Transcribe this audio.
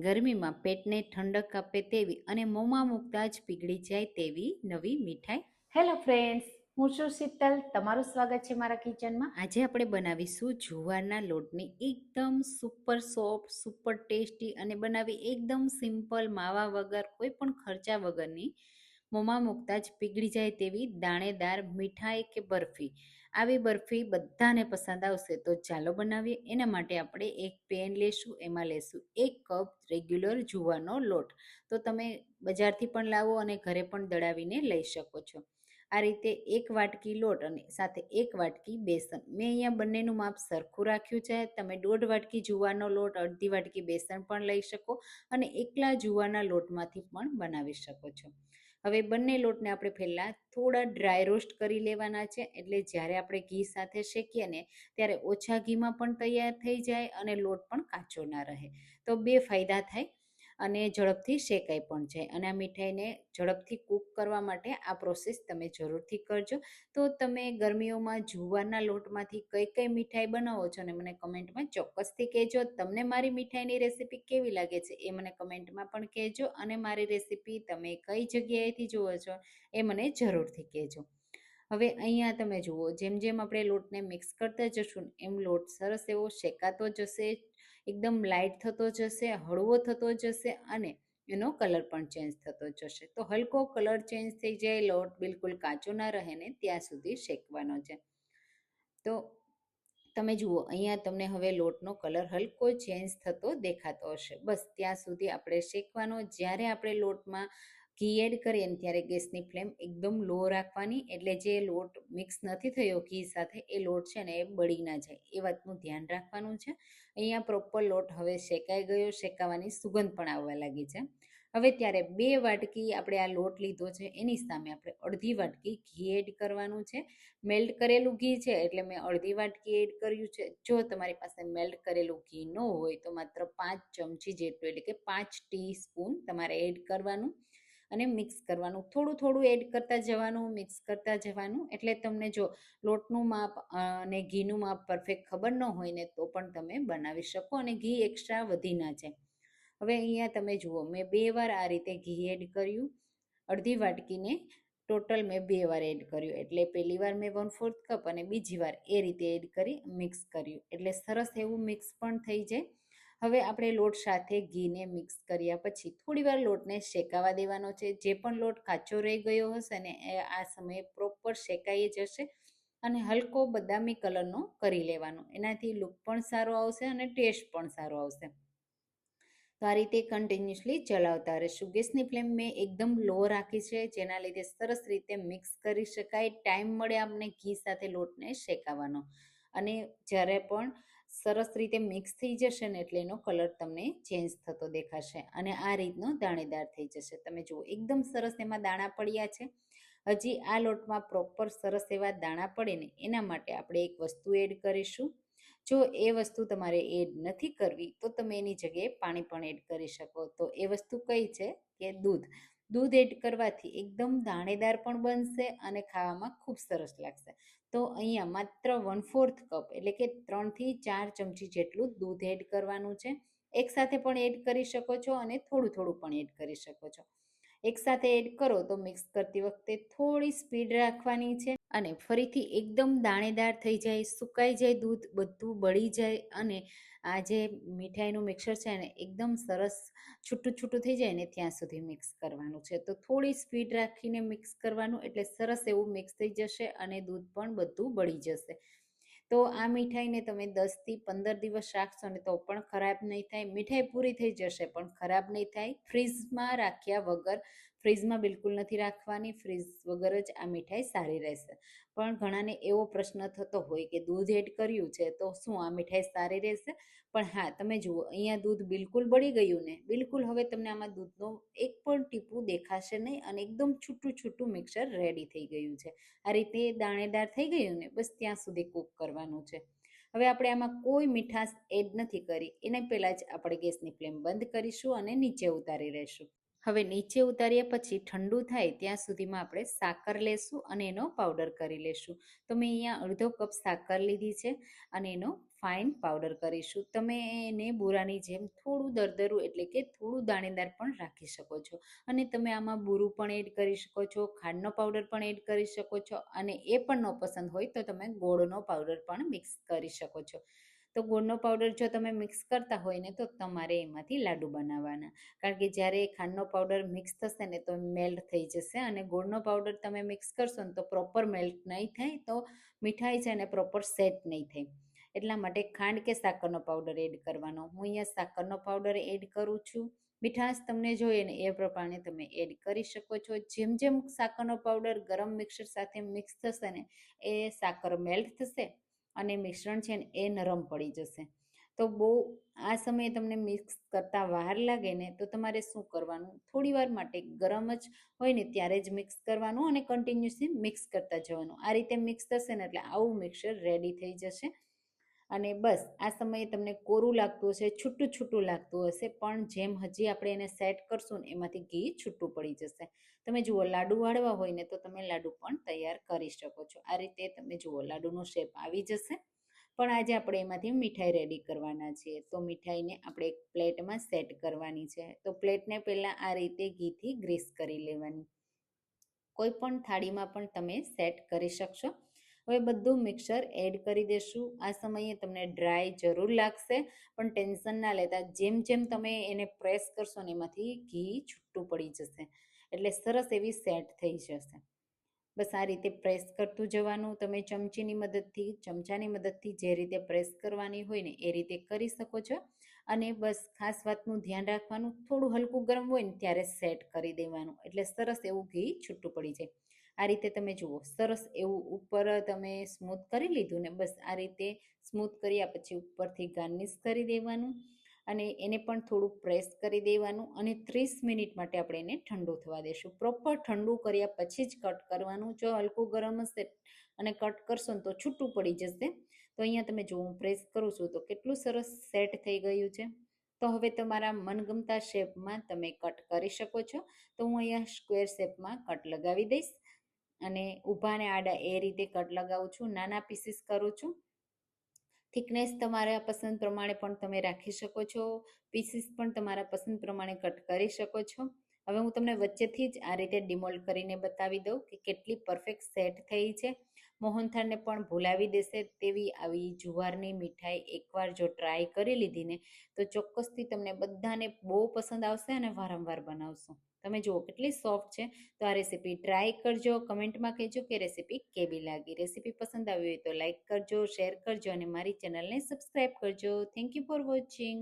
ગરમીમાં પેટને ઠંડક આપે તેવી અને મોંમાં મૂકતા જ પીગળી જાય તેવી નવી મીઠાઈ. હેલો ફ્રેન્ડ્સ, હું છું શીતલ. તમારું સ્વાગત છે મારા કિચનમાં. આજે આપણે બનાવીશું જુવારના લોટની એકદમ સુપર સોફ્ટ, સુપર ટેસ્ટી અને બનાવી એકદમ સિમ્પલ માવા વગર કોઈ પણ ખર્ચા વગરની મોંમાં મૂકતા જ પીગળી જાય તેવી દાણેદાર મીઠાઈ કે બરફી. આવી બરફી બધાને પસંદ આવશે, તો ચાલો બનાવીએ. એના માટે આપણે એક પેન લેશું, એમાં લેશું 1 કપ રેગ્યુલર જુવારનો લોટ. તો તમે બજારથી પણ લાવો અને ઘરે પણ દળાવીને લઈ શકો છો. આ રીતે 1 વાટકી લોટ અને સાથે 1 વાટકી બેસન. મેં અહીંયા બંનેનું માપ સરખું રાખ્યું છે. તમે 1.5 વાટકી જુવારનો લોટ, અડધી વાટકી બેસન પણ લઈ શકો અને એકલા જુવારના લોટમાંથી પણ બનાવી શકો છો. હવે બંને લોટને આપણે પહેલાં થોડા ડ્રાય રોસ્ટ કરી લેવાના છે, એટલે જ્યારે આપણે ઘી સાથે શેકીએ ને ત્યારે ઓછા ઘીમાં પણ તૈયાર થઈ જાય અને લોટ પણ કાચો ના રહે. તો 2 ફાયદા થાય અને ઝડપથી શેકાઈ પણ જાય. અને આ મીઠાઈને ઝડપથી કૂક કરવા માટે આ પ્રોસેસ તમે જરૂરથી કરજો. તો તમે ગરમીઓમાં જુવારના લોટમાંથી કઈ કઈ મીઠાઈ બનાવો છો અને મને કમેન્ટમાં ચોક્કસથી કહેજો. તમને મારી મીઠાઈની રેસીપી કેવી લાગે છે એ મને કમેન્ટમાં પણ કહેજો, અને મારી રેસીપી તમે કઈ જગ્યાએથી જુઓ છો એ મને જરૂરથી કહેજો. હવે અહીંયા તમે જુઓ, જેમ જેમ આપણે લોટને મિક્સ કરતા જશું એમ લોટ સરસ એવો શેકાતો જશે, એકદમ લાઇટ થતો જશે, હળવો થતો જશે અને એનો કલર પણ ચેન્જ થતો જશે. તો હલકો કલર ચેન્જ થઈ જાય, લોટ બિલકુલ કાચો ના રહે ને ત્યાં સુધી શેકવાનો છે. તો તમે જુઓ, અહીંયા તમને હવે લોટનો કલર હલકો ચેન્જ થતો દેખાતો હશે. બસ ત્યાં સુધી આપણે શેકવાનો. જ્યારે આપણે લોટમાં ઘી એડ કરીએ ને ત્યારે ગેસની ફ્લેમ એકદમ લો રાખવાની, એટલે જે લોટ મિક્સ નથી થયો ઘી સાથે એ લોટ છે ને એ બળી ના જાય, એ વાતનું ધ્યાન રાખવાનું છે. અહીંયા પ્રોપર લોટ હવે શેકાઈ ગયો, શેકાવાની સુગંધ પણ આવવા લાગી છે. હવે ત્યારે 2 વાટકી આપણે આ લોટ લીધો છે, એની સામે આપણે અડધી વાટકી ઘી એડ કરવાનું છે. મેલ્ટ કરેલું ઘી છે એટલે મેં અડધી વાટકી એડ કર્યું છે. જો તમારી પાસે મેલ્ટ કરેલું ઘી ન હોય તો માત્ર 5 ચમચી જેટલું, એટલે કે 5 ટીસ્પૂન તમારે એડ કરવાનું અને મિક્સ કરવાનું. થોડું થોડું એડ કરતા જવાનું, મિક્સ કરતા જવાનું. એટલે તમને જો લોટનું માપ અને ઘીનું માપ પરફેક્ટ ખબર ન હોય ને તો પણ તમે બનાવી શકો અને ઘી એક્સ્ટ્રા વધી ના જાય. હવે અહીંયા તમે જુઓ, મેં 2 વાર આ રીતે ઘી એડ કર્યું. અડધી વાટકીને ટોટલ મેં 2 વાર એડ કર્યું, એટલે પહેલી વાર મેં 1/4 કપ અને બીજી વાર એ રીતે એડ કરી મિક્સ કર્યું, એટલે સરસ એવું મિક્સ પણ થઈ જાય. હવે આપણે લોટ સાથે ઘીને મિક્સ કર્યા પછી થોડી વાર લોટને શેકાવા દેવાનો છે. જે પણ લોટ કાચો રહી ગયો હશે ને એ આ સમયે પ્રોપર શેકાઈ જશે અને હલકો બદામી કલરનો કરી લેવાનો. એનાથી લુક પણ સારો આવશે અને ટેસ્ટ પણ સારો આવશે. તો આ રીતે કન્ટિન્યુઅસલી ચલાવતા રહેશું. ગેસની ફ્લેમ મેં એકદમ લો રાખી છે, જેના લીધે સરસ રીતે મિક્સ કરી શકાય. ટાઈમ મળે આપણે ઘી સાથે લોટને શેકાવાનો. અને જ્યારે પણ સરસ રીતે મિક્સ થઈ જશે ને એટલે એનો કલર તમને ચેન્જ થતો દેખાશે અને આ રીતનો દાણેદાર થઈ જશે. તમે જુઓ, એકદમ સરસ એમાં દાણા પડ્યા છે. હજી આ લોટમાં પ્રોપર સરસ એવા દાણા પડે ને એના માટે આપણે એક વસ્તુ એડ કરીશું. જો એ વસ્તુ તમારે એડ નથી કરવી તો તમે એની જગ્યાએ પાણી પણ એડ કરી શકો. તો એ વસ્તુ કઈ છે કે દૂધ. દૂધ એડ કરવાથી એકદમ દાણેદાર પણ બનશે અને ખાવામાં ખૂબ સરસ લાગશે. તો અહીંયા માત્ર 1/4 કપ, એટલે કે 3 થી 4 ચમચી જેટલું દૂધ એડ કરવાનું છે. એકસાથે પણ એડ કરી શકો છો અને થોડું થોડું પણ એડ કરી શકો છો. એકસાથે એડ કરો તો મિક્સ કરતી વખતે થોડી સ્પીડ રાખવાની છે અને ફરીથી એકદમ દાણેદાર થઈ જાય, સુકાઈ જાય દૂધ, બધું બળી જાય અને આ જે મીઠાઈનું મિક્સર છે ને એકદમ સરસ છૂટું છૂટું થઈ જાય ને ત્યાં સુધી મિક્સ કરવાનું છે. તો થોડી સ્પીડ રાખીને મિક્સ કરવાનું, એટલે સરસ એવું મિક્સ થઈ જશે અને દૂધ પણ બધું બળી જશે. તો આ મીઠાઈને તમે 10 થી 15 દિવસ રાખશો ને તો પણ ખરાબ નહીં થાય. મીઠાઈ પૂરી થઈ જશે પણ ખરાબ નહીં થાય. ફ્રીઝમાં રાખ્યા વગર, ફ્રીઝમાં બિલકુલ નથી રાખવાની, ફ્રીઝ વગર જ આ મીઠાઈ સારી રહેશે. પણ ઘણાને એવો પ્રશ્ન થતો હોય કે દૂધ એડ કર્યું છે તો શું આ મીઠાઈ સારી રહેશે? પણ હા, તમે જુઓ, અહીંયા દૂધ બિલકુલ બળી ગયું ને, બિલકુલ હવે તમને આમાં દૂધનો એક પણ ટીપું દેખાશે નહીં અને એકદમ છૂટું છૂટું મિક્સર રેડી થઈ ગયું છે. આ રીતે દાણેદાર થઈ ગયું ને બસ ત્યાં સુધી કૂક કરવાનું છે. હવે આપણે આમાં કોઈ મીઠાશ એડ નથી કરી. એને પહેલાં જ આપણે ગેસની ફ્લેમ બંધ કરીશું અને નીચે ઉતારી લેશું. હવે નીચે ઉતાર્યા પછી ઠંડુ થાય ત્યાં સુધીમાં આપણે સાકર લેશું અને એનો પાવડર કરી લેશું. તો મેં અહીંયા અડધો કપ સાકર લીધી છે અને એનો ફાઇન પાવડર કરીશું. તમે એને બુરાની જેમ થોડું દરદરું એટલે કે થોડું દાણેદાર પણ રાખી શકો છો. અને તમે આમાં બુરું પણ એડ કરી શકો છો, ખાંડનો પાવડર પણ એડ કરી શકો છો, અને એ પણ ન પસંદ હોય તો તમે ગોળનો પાવડર પણ મિક્સ કરી શકો છો. તો ગોળનો પાવડર જો તમે મિક્સ કરતા હોય ને તો તમારે એમાંથી લાડુ બનાવવાના, કારણ કે જ્યારે ખાંડનો પાવડર મિક્સ થશે ને તો મેલ્ટ થઈ જશે, અને ગોળનો પાવડર તમે મિક્સ કરશો ને તો પ્રોપર મેલ્ટ નહીં થાય, તો મીઠાઈ છે ને પ્રોપર સેટ નહીં થાય. એટલા માટે ખાંડ કે સાકરનો પાવડર એડ કરવાનો. હું અહીંયા સાકરનો પાવડર એડ કરું છું. મીઠાશ તમને જોઈએ ને એ પ્રમાણે તમે એડ કરી શકો છો. જેમ જેમ સાકરનો પાવડર ગરમ મિક્સર સાથે મિક્સ થશે ને એ સાકર મેલ્ટ થશે અને મિશ્રણ છે ને એ નરમ પડી જશે. તો બહુ આ સમયે તમને મિક્સ કરતા વાર લાગે ને તો તમારે શું કરવાનું, થોડી વાર માટે ગરમ જ હોય ને ત્યારે જ મિક્સ કરવાનું અને કન્ટિન્યુઅસલી મિક્સ કરતા જવાનું. આ રીતે મિક્સ થશે ને એટલે આવું મિક્સર રેડી થઈ જશે. અને બસ આ સમયે તમને કોરું લાગતું હશે, છૂટું છૂટું લાગતું હશે, પણ જેમ હજી આપણે એને સેટ કરશું ને એમાંથી ઘી છૂટું પડી જશે. તમે જુઓ, લાડુ વાળવા હોય ને તો તમે લાડુ પણ તૈયાર કરી શકો છો. આ રીતે તમે જુઓ લાડુનો શેપ આવી જશે. પણ આજે આપણે એમાંથી મીઠાઈ રેડી કરવાના છીએ, તો મીઠાઈને આપણે એક પ્લેટમાં સેટ કરવાની છે. તો પ્લેટને પહેલાં આ રીતે ઘીથી ગ્રીસ કરી લેવાની. કોઈ પણ થાળીમાં પણ તમે સેટ કરી શકશો. હવે બધું મિક્સર એડ કરી દેશું. આ સમયે તમને ડ્રાય જરૂર લાગશે, પણ ટેન્શન ના લેતા, જેમ જેમ તમે એને પ્રેસ કરશો ને એમાંથી ઘી છૂટું પડી જશે, એટલે સરસ એવી સેટ થઈ જશે. બસ આ રીતે પ્રેસ કરતું જવાનું. તમે ચમચાની મદદથી જે રીતે પ્રેસ કરવાની હોય ને એ રીતે કરી શકો છો. અને બસ ખાસ વાતનું ધ્યાન રાખવાનું, થોડું હલકું ગરમ હોય ને ત્યારે સેટ કરી દેવાનું, એટલે સરસ એવું ઘી છૂટું પડી જાય. આ રીતે તમે જુઓ, સરસ એવું ઉપર તમે સ્મૂથ કરી લીધું ને, બસ આ રીતે સ્મૂથ કર્યા પછી ઉપરથી ગાર્નિશ કરી દેવાનું, અને એને પણ થોડું પ્રેસ કરી દેવાનું, અને 30 મિનિટ માટે આપણે એને ઠંડુ થવા દેશું. પ્રોપર ઠંડુ કર્યા પછી જ કટ કરવાનું. જો હલકું ગરમ હશે અને કટ કરશો ને તો છૂટું પડી જશે. તો અહીંયા તમે જો હું પ્રેસ કરું છું તો કેટલું સરસ સેટ થઈ ગયું છે. તો હવે તમારા મનગમતા શેપમાં તમે કટ કરી શકો છો. તો હું અહીંયા સ્ક્વેર શેપમાં કટ લગાવી દઈશ, અને ઊભા અને આડા એ રીતે કટ લગાવું છું. નાના પીસીસ કરું છું. થિકનેસ તમારા પસંદ પ્રમાણે પણ તમે રાખી શકો છો. પીસીસ પણ તમારા પસંદ પ્રમાણે કટ કરી શકો છો. હવે હું તમને વચ્ચેથી જ આ રીતે ડિમોલ્ડ કરીને બતાવી દઉં કે કેટલી પરફેક્ટ સેટ થઈ છે. મોહનથાળને પણ ભૂલાવી દેશે તેવી આવી જુવારની મીઠાઈ એકવાર જો ટ્રાય કરી લીધી ને તો ચોક્કસથી તમને બધાને બહુ પસંદ આવશે અને વારંવાર બનાવશો. તમે જુઓ કેટલી સોફ્ટ છે. તો આ રેસીપી ટ્રાય કરજો. કમેન્ટમાં કહેજો કે રેસીપી કેવી લાગી. રેસીપી પસંદ આવી હોય તો લાઈક કરજો, શેર કરજો, અને મારી ચેનલને સબસ્ક્રાઈબ કરજો. Thank you for watching.